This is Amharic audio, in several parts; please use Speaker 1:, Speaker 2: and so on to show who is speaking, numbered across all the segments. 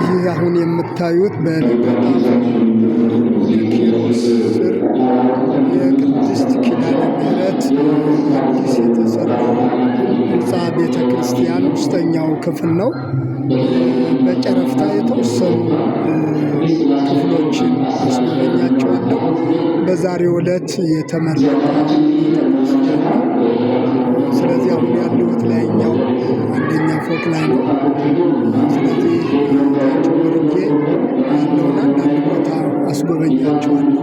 Speaker 1: ይህ አሁን የምታዩት በለገጣፎ ኪሮስ ስር የቅድስት ኪዳነ ምሕረት አዲስ የተሰራው ህንፃ ቤተ ክርስቲያን ውስጠኛው ክፍል ነው። በጨረፍታ የተወሰኑ ክፍሎችን አስጎበኛቸዋለሁ። በዛሬው ዕለት የተመረቀ ቤተክርስቲያን ነው። ስለዚህ አሁን ያለሁት ላይኛው አንደኛ ፎቅ ላይ ነው። ስለዚህ ታች ወርጄ ያለውን አንዳንድ ቦታ አስጎበኛቸዋለሁ።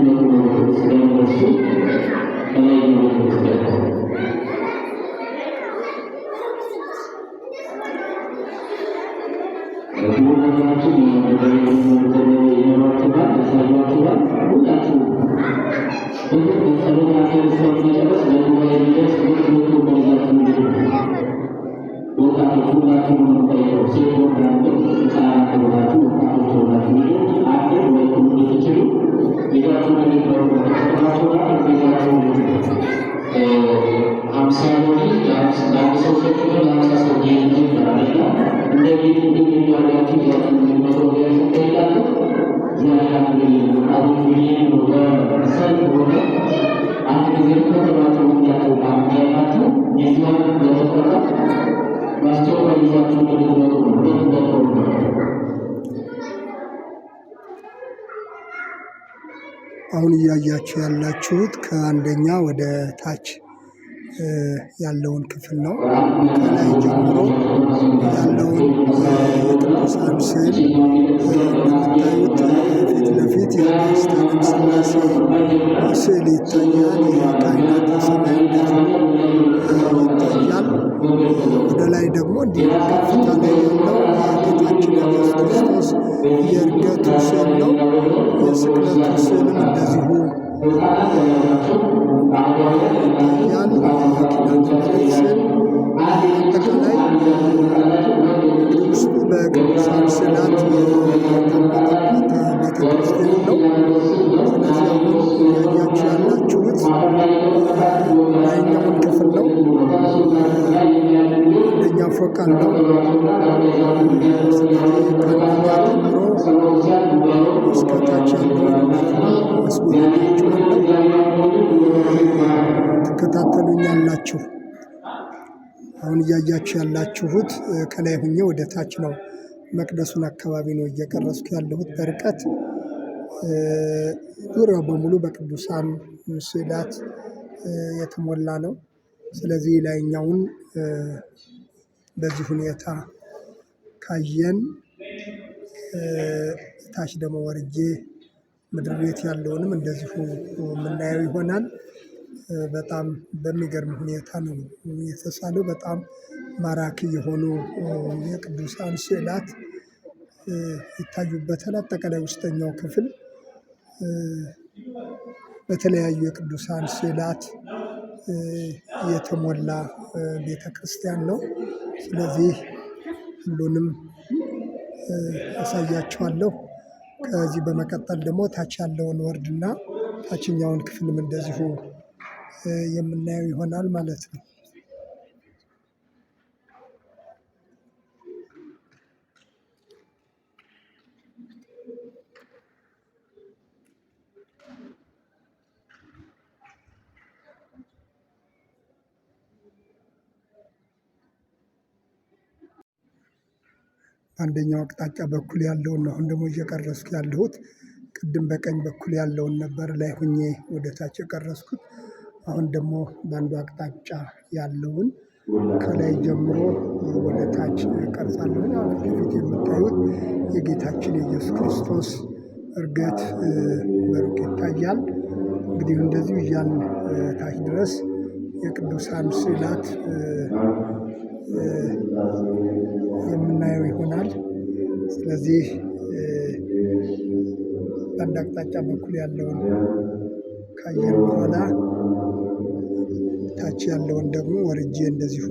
Speaker 1: አሁን እያያችሁ ያላችሁት ከአንደኛ ወደ ታች ያለውን ክፍል ነው። ከላይ ጀምሮ ያለውን የቅዱሳን ስዕል እንደምታዩት ፊት ለፊት የቅድስት ሥላሴ ስዕል ይታያል። የካህናተ ሰማይ እንደዚሁ ይታያል። ወደ ላይ ደግሞ እንዲህ ከፍታ ላይ ያለው የጌታችን የኢየሱስ ክርስቶስ የዕርገቱ ስዕል ነው። የስቅለቱ ስዕልም እንደዚሁ ይታያል። የኪዳነ ምሕረት ስዕል አጠቃላይ ውስጡ በቅዱሳን ስዕላት የተቀመጠበት ቤተክርስቲያን ነው። ስለዚህ አሁን እያያችሁ ያላችሁት ላይኛውን ክፍል ነው። አንደኛ ፎቅ አለው። ስለዚህ ከአንደኛ ጀምሮ እስከ ታች ያለውን አስጎበኛችኋለሁ። ትከታተሉኛላችሁ። አሁን እያያችሁ ያላችሁት ከላይ ሁኜ ወደ ታች ነው። መቅደሱን አካባቢ ነው እየቀረስኩ ያለሁት በርቀት። ዙሪያው በሙሉ በቅዱሳን ስዕላት የተሞላ ነው። ስለዚህ ላይኛውን በዚህ ሁኔታ ካየን ታች ደግሞ ወርጄ ምድር ቤት ያለውንም እንደዚሁ የምናየው ይሆናል። በጣም በሚገርም ሁኔታ ነው የተሳለው። በጣም ማራኪ የሆኑ የቅዱሳን ስዕላት ይታዩበታል። አጠቃላይ ውስጠኛው ክፍል በተለያዩ የቅዱሳን ስዕላት የተሞላ ቤተ ክርስቲያን ነው። ስለዚህ ሁሉንም አሳያችኋለሁ። ከዚህ በመቀጠል ደግሞ ታች ያለውን ወርድና ታችኛውን ክፍልም እንደዚሁ የምናየው ይሆናል ማለት ነው። አንደኛው አቅጣጫ በኩል ያለውን ነው አሁን ደግሞ እየቀረስኩ ያለሁት። ቅድም በቀኝ በኩል ያለውን ነበር ላይ ሁኜ ወደ ታች የቀረስኩት። አሁን ደግሞ በአንዱ አቅጣጫ ያለውን ከላይ ጀምሮ ወደ ታች ቀርጻለሁ። አሁን ፊት የምታዩት የጌታችን የኢየሱስ ክርስቶስ ዕርገት በሩቅ ይታያል። እንግዲህ እንደዚሁ እያልን ታች ድረስ የቅዱሳን ስዕላት የምናየው ይሆናል። ስለዚህ በአንድ አቅጣጫ በኩል ያለውን ካየን በኋላ ታች ያለውን ደግሞ ወርጄ እንደዚሁ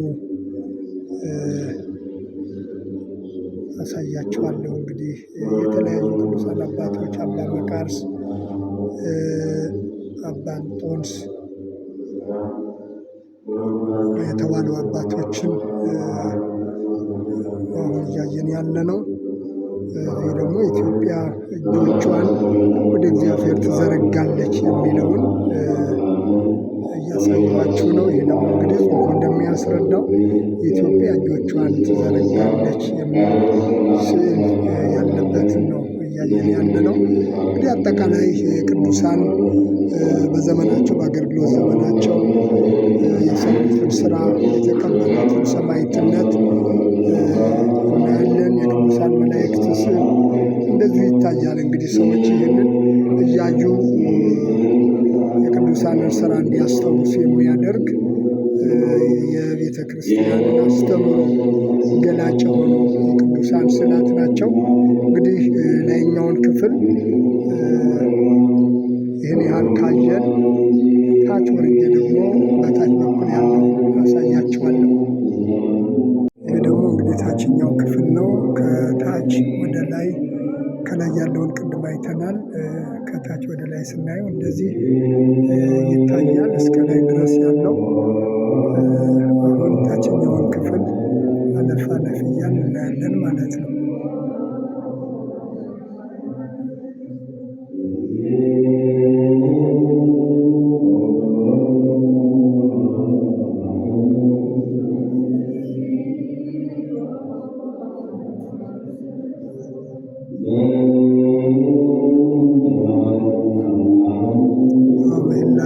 Speaker 1: አሳያችኋለሁ። እንግዲህ የተለያዩ ቅዱሳን አባቶች አባ መቃርስ፣ አባ እንጦንስ የተባሉ አባቶችን አሁን እያየን ያለ ነው። ይህ ደግሞ ኢትዮጵያ እጆቿን ወደ እግዚአብሔር ትዘረጋለች የሚለውን እያሳየኋችሁ ነው። ይህ ደግሞ እንግዲህ ጽሑፉ እንደሚያስረዳው ኢትዮጵያ እጆቿን ትዘረጋለች የሚል ስዕል ያለበትን ነው እያየን ያለ ነው። እንግዲህ አጠቃላይ ቅዱሳን በዘመናቸው በአገልግሎት ዘመናቸው የሰሩትን ስራ የተቀበሉትን ሰማዕትነት እናያለን። የቅዱሳን መላእክት ስዕል እንደዚሁ ይታያል። እንግዲህ ሰዎች ይህንን እያዩ የቅዱሳንን ስራ እንዲያስታውሱ የሚያደርግ የቤተ ክርስቲያንን አስተምህሮ ገላጭ የሆኑ የቅዱሳን ስዕላት ናቸው። እንግዲህ ላይኛውን ክፍል ይህን ያህል ካየን ታች ወርጄ ደግሞ በታች በኩል ያለው አሳያችኋለሁ። ይህ ደግሞ እንግዲህ ታችኛው ክፍል ነው። ከታች ወደ ላይ ከላይ ያለውን ቅድም አይተናል። ከታች ወደ ላይ ስናየው እንደዚህ ይታያል እስከ ላይ ድረስ ያለው። አሁን ታችኛውን ክፍል አለፍ አለፍ እያልን እናያለን ማለት ነው።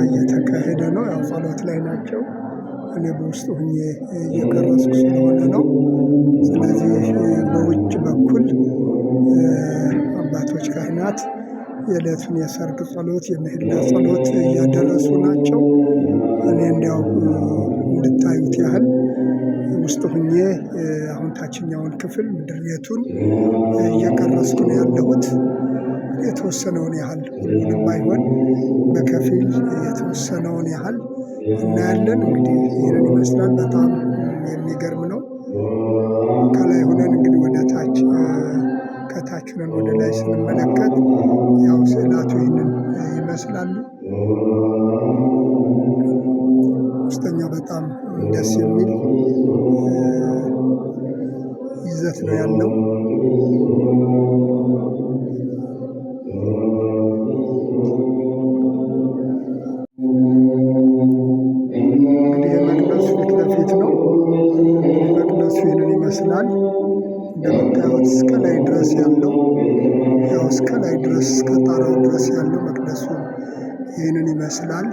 Speaker 1: እየተካሄደ ነው። ያው ጸሎት ላይ ናቸው። እኔ በውስጡ ሆኜ እየቀረጽኩ ስለሆነ ነው። ስለዚህ በውጭ በኩል አባቶች ካህናት የዕለቱን የሰርክ ጸሎት የምህላ ጸሎት እያደረሱ ናቸው። እኔ እንዲያው እንድታዩት ያህል ውስጥ ሆኜ አሁን ታችኛውን ክፍል ምድር ቤቱን እየቀረጽኩ ነው ያለሁት። የተወሰነውን ያህል ሁሉንም ባይሆን በከፊል የተወሰነውን ያህል እናያለን። እንግዲህ ይህንን ይመስላል። በጣም የሚገርም ነው። ከላይ ሆነን እንግዲህ ወደ ታች ከታች ሆነን ወደ ላይ ስንመለከት ያው ስዕላቱ ይህንን ይመስላሉ። ውስጠኛው በጣም ደስ የሚል ይዘት ነው ያለው። ይመስላል እንደምታዩት እስከ ላይ ድረስ ያለው ያው እስከ ላይ ድረስ እስከ ጣራው ድረስ ያለው መቅደሱ ይህንን ይመስላል።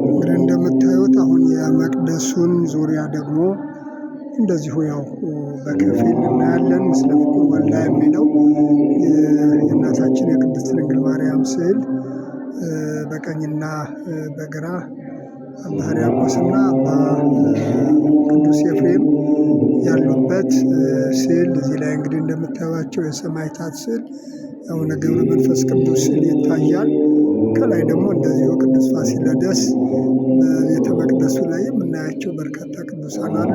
Speaker 1: እንግዲህ እንደምታዩት አሁን የመቅደሱን ዙሪያ ደግሞ እንደዚሁ ያው በከፊል እናያለን። ምስለ ፍቁር ወልዳ የሚለው የእናታችን የቅድስት ድንግል ማርያም ስዕል በቀኝና በግራ አባ ሕርያቆስና አባ ቅዱስ ኤፍሬም ያሉበት ስዕል እዚህ ላይ እንግዲህ እንደምታዩቸው የሰማዕታት ስዕል አቡነ ገብረ መንፈስ ቅዱስ ስዕል ይታያል። ከላይ ደግሞ እንደዚሁ ቅዱስ ፋሲለደስ በቤተ መቅደሱ ላይ የምናያቸው በርካታ ቅዱሳን አሉ።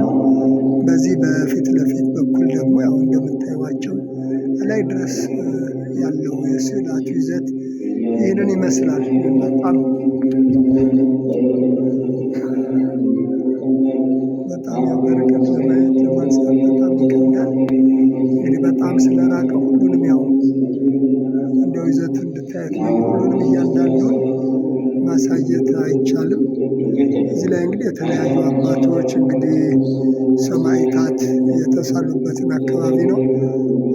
Speaker 1: በዚህ በፊት ለፊት በኩል ደግሞ ያው እንደምታዩቸው ላይ ድረስ ያለው የስዕላቱ ይዘት ይህንን ይመስላል። በጣም ያው በርቀት ለማየት ለማንሳት በጣም ይከብዳል። እንግዲህ በጣም ስለራቀ ሁሉንም ያው እንደው ይዘቱ እንድታየት ነው። ሁሉንም እያንዳንዱን ማሳየት አይቻልም። እዚህ ላይ እንግዲህ የተለያዩ አባቶች እንግዲህ ሰማዕታት የተሳሉበትን አካባቢ ነው።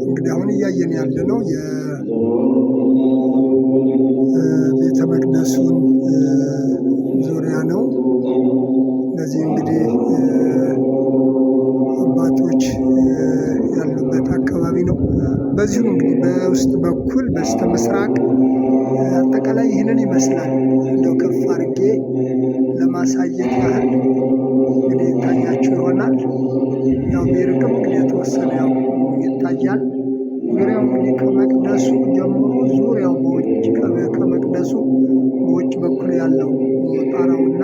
Speaker 1: እንግዲህ አሁን እያየን ያለ ነው የቤተ መቅደሱን ዙሪያ ነው። እነዚህ እንግዲህ አባቶች ያሉበት አካባቢ ነው። በዚሁ እንግዲህ በውስጥ በኩል በስተ ምስራቅ አጠቃላይ ይህንን ይመስላል። እንደው ከፍ አድርጌ ለማሳየት ያህል እንግዲህ ይታያችሁ ይሆናል። ያው ቢርቅም እንግዲህ የተወሰነ ያው ይታያል። ዙሪያው እንግዲህ ከመቅደሱ ጀምሮ ዙሪያው በውጭ ከመቅደሱ በውጭ በኩል ያለው ጣራውና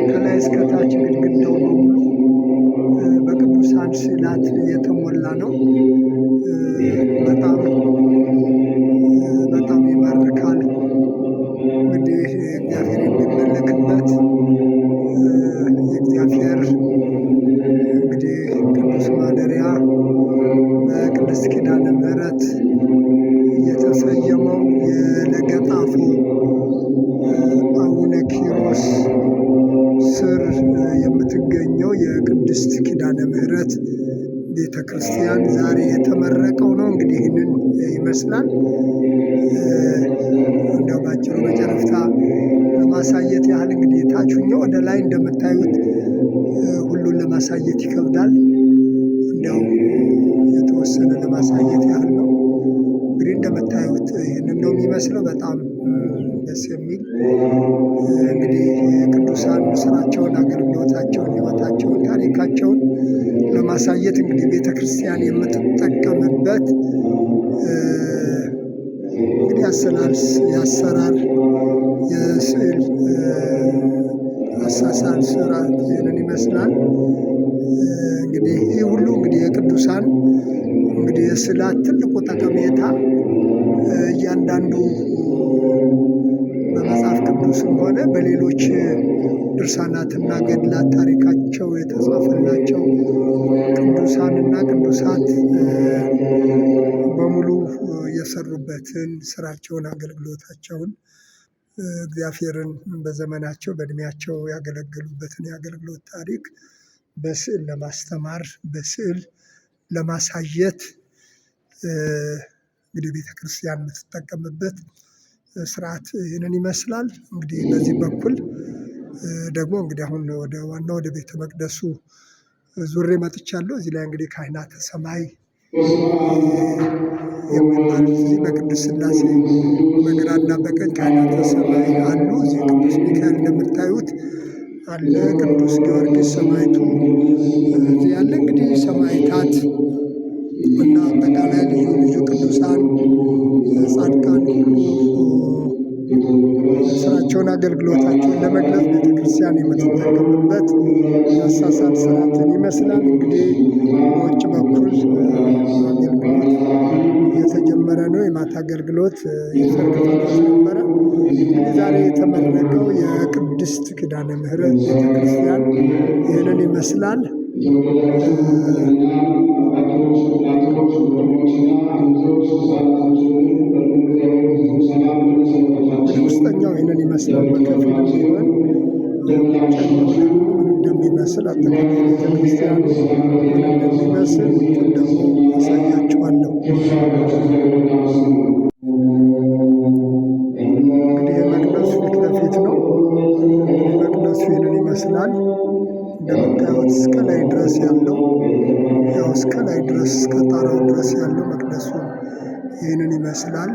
Speaker 1: ከላይ እስከታች ግድግዳው በሙሉ በቅዱሳን ስዕላት የተሞላ ነው። በጣም በጣም ይማርካል። እንግዲህ እግዚአብሔር የሚመለክበት የእግዚአብሔር እንግዲህ ቅዱስ ማደሪያ በቅድስት ኪዳነ ምሕረት የተሰየመው የለገጣፎ አቡነ ኪሮስ ስር የምትገኘው የቅድስት ኪዳነ ምሕረት ቤተ ክርስቲያን ዛሬ የተመረቀው ነው። እንግዲህ ይህንን ይመስላል። እንደው ባጭሩ በጨረፍታ ለማሳየት ያህል እንግዲህ ታችኛው ወደ ላይ እንደምታዩት ሁሉን ለማሳየት ይከብዳል። እንዲያው የተወሰነ ለማሳየት ያህል ነው። እንግዲህ እንደምታዩት ይህንን ነው የሚመስለው። በጣም ደስ የሚል እንግዲህ ቅዱሳን ስራቸውን፣ አገልግሎታቸውን፣ ሕይወታቸውን፣ ታሪካቸውን ለማሳየት እንግዲህ ቤተ ክርስቲያን የምትጠቀምበት እንግዲህ የአሰራር የስዕል አሳሳል ስርዓት ይህንን ይመስላል። እንግዲህ ይህ ሁሉ እንግዲህ የቅዱሳን እንግዲህ የስዕላት ትልቁ ጠቀሜታ እያንዳንዱ በመጽሐፍ ቅዱስም ሆነ በሌሎች ድርሳናትና ገድላት ታሪካቸው የተጻፈላቸው ቅዱሳንና ቅዱሳት በሙሉ የሰሩበትን ስራቸውን፣ አገልግሎታቸውን እግዚአብሔርን በዘመናቸው በእድሜያቸው ያገለገሉበትን የአገልግሎት ታሪክ በስዕል ለማስተማር በስዕል ለማሳየት እንግዲህ ቤተ ክርስቲያን የምትጠቀምበት ስርዓት ይህንን ይመስላል። እንግዲህ በዚህ በኩል ደግሞ እንግዲህ አሁን ወደ ዋናው ወደ ቤተ መቅደሱ ዙሬ መጥቻለሁ። እዚህ ላይ እንግዲህ ካህናተ ሰማይ የሚባሉት እዚህ በቅዱስ ሥላሴ በግራና በቀኝ ካህናተ ሰማይ አሉ። እዚህ ቅዱስ ሚካኤል እንደምታዩት አለ። ቅዱስ ጊዮርጊስ ሰማዕቱ እዚህ ያለ እንግዲህ ሰማዕታት እና አጠቃላይ ልዩ ልዩ ቅዱሳን ጻድቃን ሁሉ ስራቸውን፣ አገልግሎታቸውን ለመግለጽ ቤተክርስቲያን የምትጠቀምበት የአሳሳል ስርዓትን ይመስላል። እንግዲህ በውጭ በኩል አገልግሎት እየተጀመረ ነው። የማታ አገልግሎት የሰርክ ጸሎት ነበረ። ዛሬ የተመረቀው የቅድስት ኪዳነ ምሕረት ቤተክርስቲያን ይህንን ይመስላል። ውስጠኛው ይህንን ይመስላል። በከፊል ቢሆን እንደሚመስል አጠቃላይ ቤተክርስቲያኑ እንደሚመስል ደግሞ አሳያችኋለሁ። እንግዲህ የመቅደሱ ፊት ለፊት ነው። መቅደሱ ይህንን ይመስላል። እንደምታዩት እስከ ላይ ድረስ ያለው ያው እስከ ላይ ድረስ እስከ ጣራው ድረስ ያለው መቅደሱ ይህንን ይመስላል።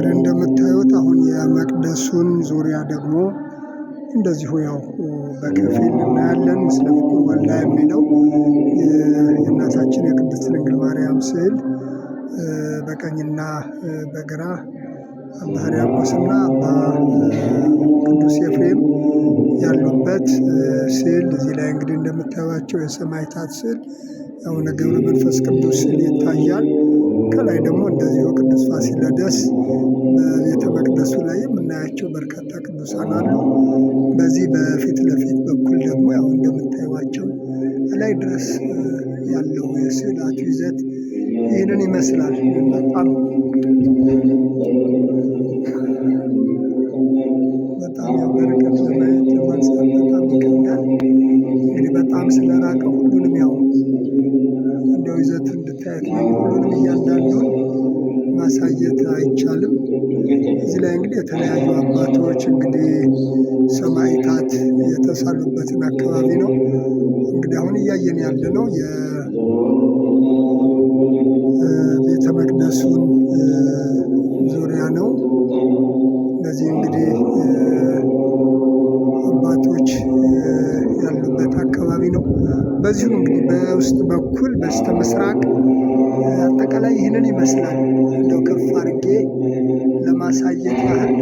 Speaker 1: እንደምታዩት አሁን የመቅደሱን ዙሪያ ደግሞ እንደዚሁ ያው በከፊል እናያለን። ምስለ ፍቁር ወልዳ የሚለው የእናታችን የቅድስት ድንግል ማርያም ስዕል በቀኝና በግራ አባ ሕርያቆስና አባ ቅዱስ ኤፍሬም ያሉበት ስዕል። እዚህ ላይ እንግዲህ እንደምታዩዋቸው የሰማዕታት ስዕል አቡነ ገብረ መንፈስ ቅዱስ ስዕል ይታያል። ከላይ ደግሞ እንደዚሁ ቅዱስ ፋሲለደስ በቤተ መቅደሱ ላይ የምናያቸው በርካታ ቅዱሳን አሉ። በዚህ በፊት ለፊት በኩል ደግሞ ያው እንደምታዩዋቸው ላይ ድረስ ያለው የስዕላቱ ይዘት ይህንን ይመስላል። በጣም ያው በርቀት ለማየት ለማንሳት በጣም ይከብዳል። እንግዲህ በጣም ስለራቀ ሁሉንም ያው እንደው ይዘቱ እንድታዩት ነው። ሁሉንም እያንዳንዱን ማሳየት አይቻልም። እዚህ ላይ እንግዲህ የተለያዩ አባቶች እንግዲህ ሰማዕታት የተሳሉበትን አካባቢ ነው እንግዲህ አሁን እያየን ያለነው የቤተ መቅደሱን ዙሪያ ነው። እነዚህ እንግዲህ አባቶች ያሉበት አካባቢ ነው። በዚሁ እንግዲህ በውስጥ በኩል በስተ ምስራቅ አጠቃላይ ይህንን ይመስላል። እንደው ከፍ አድርጌ ለማሳየት ያህል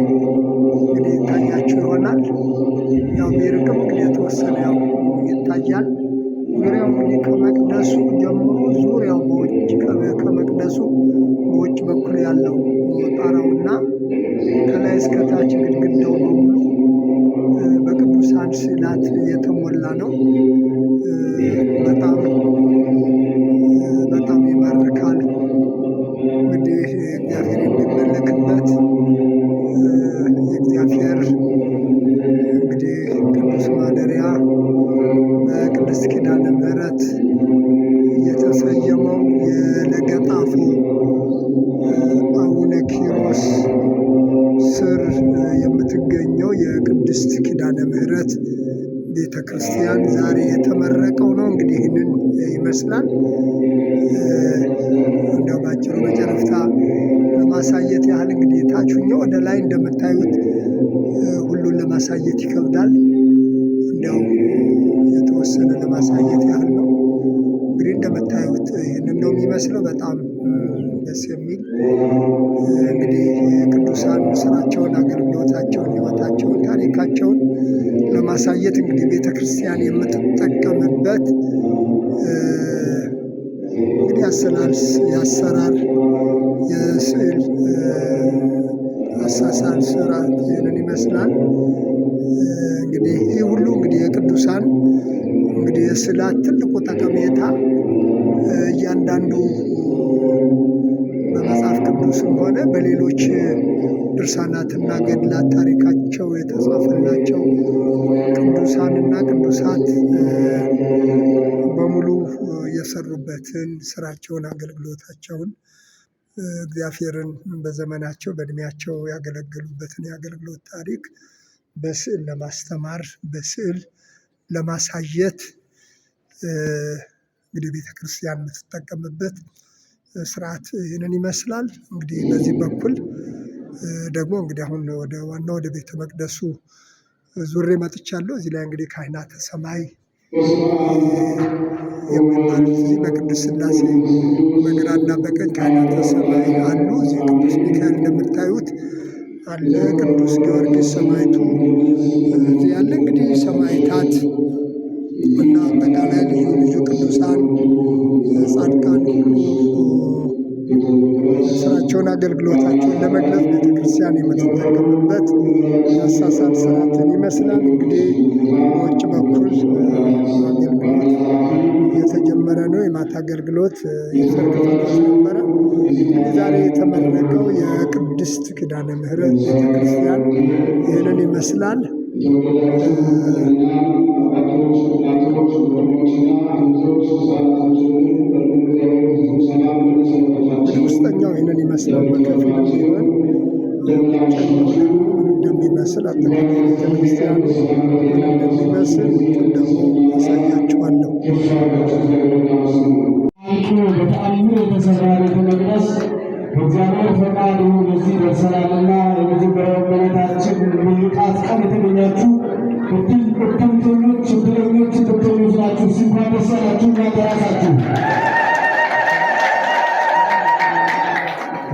Speaker 1: እንግዲህ ይታያችሁ ይሆናል። ያው ቢርቅም እንግዲህ የተወሰነ ያው ይታያል። ዙሪያው እንግዲህ ከመቅደሱ ጀምሮ ዙሪያው በውጭ ከመቅደሱ በውጭ በኩል ያለው ጣራውና ከላይ እስከታች ግድግዳው በሙሉ በቅዱሳን ስዕላት የተሞላ ነው። በጣም ይማርካል። እንግዲህ እግዚአብሔር የሚመለክበት የእግዚአብሔር እንግዲህ ቅዱስ ማደሪያ በቅድስት ኪዳነ ምሕረት የተሰየመው የለገጣፎ አቡነ ኪሮስ ስር የምትገኘው የቅድስት ኪዳነ ምሕረት ቤተ ክርስቲያን ዛሬ የተመረቀው ነው። እንግዲህ ይህንን ይመስላል። እንዲያው ባጭሩ በጨረፍታ ለማሳየት ያህል እንግዲህ ታችኛው ወደ ላይ እንደምታዩት ሁሉን ለማሳየት ይከብዳል። እንዲያው የተወሰነ ለማሳየት ያህል ነው። እንግዲህ እንደምታዩት ይህንን ነው የሚመስለው። በጣም ደስ የሚል እንግዲህ ቅዱሳን ስራቸውን፣ አገልግሎታቸውን፣ ሕይወታቸውን፣ ታሪካቸውን ለማሳየት እንግዲህ ቤተ ክርስቲያን የምትጠቀምበት እንግዲህ የአሰራር የስዕል አሳሳል ስርዓት ይህንን ይመስላል። እንግዲህ ይህ ሁሉ እንግዲህ የቅዱሳን እንግዲህ የስዕላት ትልቁ ጠቀሜታ እያንዳንዱ በመጽሐፍ ቅዱስም ሆነ በሌሎች ድርሳናትና ገድላት ታሪካቸው የተጻፈላቸው ቅዱሳንና ቅዱሳት በሙሉ የሰሩበትን ስራቸውን፣ አገልግሎታቸውን እግዚአብሔርን በዘመናቸው በእድሜያቸው ያገለገሉበትን የአገልግሎት ታሪክ በስዕል ለማስተማር በስዕል ለማሳየት እንግዲህ ቤተክርስቲያን የምትጠቀምበት ስርዓት ይህንን ይመስላል። እንግዲህ በዚህ በኩል ደግሞ እንግዲህ አሁን ወደ ዋናው ወደ ቤተ መቅደሱ ዙሬ መጥቻለሁ። እዚህ ላይ እንግዲህ ካህናተ ሰማይ የሚባሉት እዚህ በቅዱስ ሥላሴ በግራና በቀኝ ካህናተ ሰማይ አሉ። እዚህ ቅዱስ ሚካኤል እንደምታዩት አለ። ቅዱስ ጊዮርጊስ ሰማዕቱ እዚህ ያለ እንግዲህ ሰማዕታት እና አጠቃላይ ልዩ ልዩ ቅዱሳን ጻድቃን ስራቸውን፣ አገልግሎታቸውን ለመግለጽ ቤተክርስቲያን የምትጠቀምበት የአሳሳል ስርዓትን ይመስላል። እንግዲህ በውጭ በኩል አገልግሎት እየተጀመረ ነው። የማታ አገልግሎት የሰርክ ጸሎት ነበረ። ዛሬ የተመረቀው የቅድስት ኪዳነ ምሕረት ቤተክርስቲያን ይህንን ይመስላል። ውስጠኛው ይህንን ይመስላል። በከፊል ቢሆን እንደሚመስል አጠቃላይ ቤተክርስቲያን እንደሚመስል ደግሞ ያሳያችኋለሁ።
Speaker 2: በተአምር የተሰራ ቤተ መቅደስ በእግዚአብሔር ፈቃዱ በዚህ ደርሰናልና የመጀመሪያው በቤታችን ምርቃት ቀን የተገኛችሁ እድምተኞች እድለኞች እድምተኞች ናችሁ። እንኳን ደስ ያላችሁ እናንተ ራሳችሁ።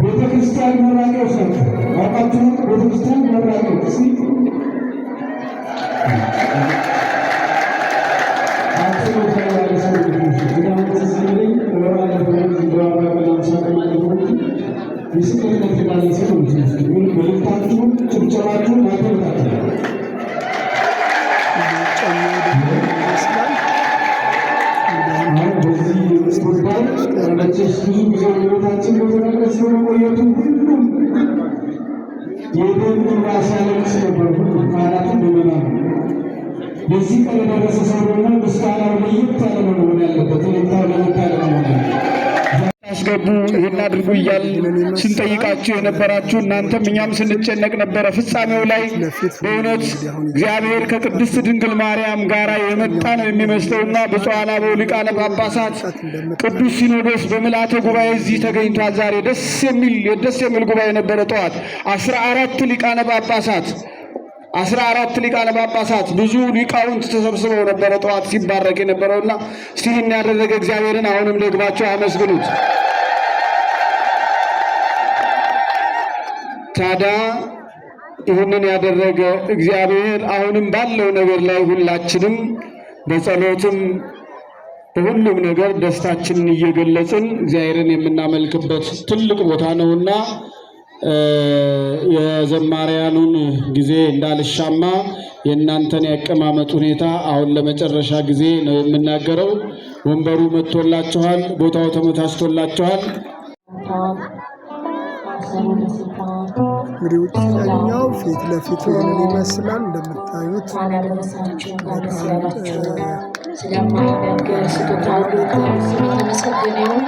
Speaker 2: ቤተክርስቲያን መራቂዎች ናቸው። አውቃችሁ ቤተክርስቲያን መራቂዎች በዚህ ቀን የደረሰ ሰው ደግሞ ምስጋናው ለየት ያለ መሆን ያለበት አስገቡ ይህን አድርጉ እያል ስንጠይቃችሁ የነበራችሁ እናንተም እኛም ስንጨነቅ ነበረ። ፍጻሜው ላይ በእውነት እግዚአብሔር ከቅድስት ድንግል ማርያም ጋር የመጣ ነው የሚመስለውና ብፁዓን አበው ሊቃነ ጳጳሳት ቅዱስ ሲኖዶስ በምልአተ ጉባኤ እዚህ ተገኝቷል። ዛሬ ደስ የሚል ጉባኤ ነበረ። ጠዋት 14 ሊቃነ ጳጳሳት ብዙ ሊቃውንት ተሰብስበው ነበረ ጠዋት ሲባረክ የነበረውና እስቲ ይህን ያደረገ እግዚአብሔርን አሁንም ደግማቸው አመስግኑት። ታዲያ ይህንን ያደረገ እግዚአብሔር አሁንም ባለው ነገር ላይ ሁላችንም በጸሎትም በሁሉም ነገር ደስታችንን እየገለጽን እግዚአብሔርን የምናመልክበት ትልቅ ቦታ ነውና የዘማሪያኑን ጊዜ እንዳልሻማ የእናንተን ያቀማመጥ ሁኔታ አሁን ለመጨረሻ ጊዜ ነው የምናገረው። ወንበሩ መጥቶላችኋል፣ ቦታው ተመቻችቶላችኋል።
Speaker 1: እንግዲህ ውጭኛው ፊት ለፊት ይህንን ይመስላል። እንደምታዩት
Speaker 3: ስለማይነገር ስጦታው ሁሉ ተመሰገነ ይሁን።